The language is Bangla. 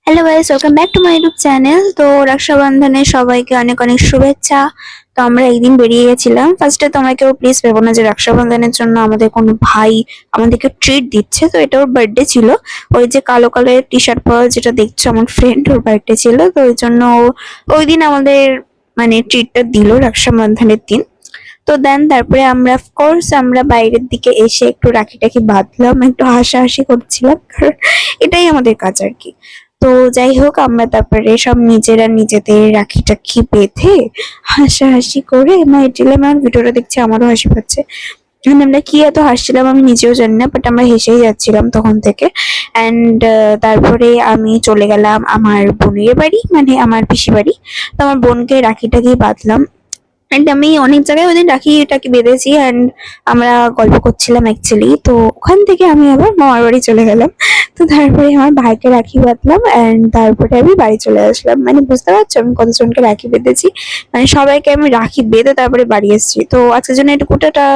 Hello guys, welcome back to my YouTube channel. তো রক্ষাবন্ধনের সবাইকে অনেক অনেক শুভেচ্ছা। তো আমরা এই দিন বেরিয়ে গেছিলাম। ফার্স্টে তোমরা কেউ প্লিজ ভেবো না যে রক্ষাবন্ধনের জন্য আমাদের কোনো ভাই আমাদেরকে ট্রিট দিচ্ছে। তো এটা ওর বার্থডে ছিল। ওই যে কালো কালারের টি শার্ট পরা যেটা দেখছো আমার ফ্রেন্ড, ওর বার্থডে ছিল। তো ওই জন্য ওই দিন আমাদের মানে ট্রিটটা দিল রক্ষাবন্ধনের দিন। তো দেন তারপরে আমরা অফকোর্স আমরা বাইরের দিকে এসে একটু রাখি টাখি বাঁধলাম, একটু হাসাহাসি করছিলাম, কারণ এটাই আমাদের কাজ আর কি। তো যাই হোক, আমরা তারপরে সব নিজেরা নিজেদের রাখি টাখি বেঁধে হাসাহাসি করে মেয়েটিলাম। আমার ভিডিওটা দেখছি আমারও হাসি পাচ্ছে। মানে আমরা কি এত হাসছিলাম আমি নিজেও জানি না, বাট আমরা হেসেই যাচ্ছিলাম তখন থেকে। অ্যান্ড তারপরে আমি চলে গেলাম আমার বোনের বাড়ি, মানে আমার পিসি বাড়ি। তো আমার বোনকে রাখি টাখি বাঁধলাম। অ্যান্ড আমি অনেক জায়গায় ওদিন রাখিটাকে বেঁধেছি অ্যান্ড আমরা গল্প করছিলাম অ্যাকচুয়ালি। তো ওখান থেকে আমি আবার মামার বাড়ি চলে গেলাম। তো তারপরে আমার ভাইকে রাখি বাঁধলাম অ্যান্ড তারপরে আমি বাড়ি চলে আসলাম। মানে বুঝতে পারছো আমি কতজনকে রাখি বেঁধেছি, মানে সবাইকে আমি রাখি বেঁধে তারপরে বাড়ি এসেছি। তো আজকের জন্য এটুকু, টাটা।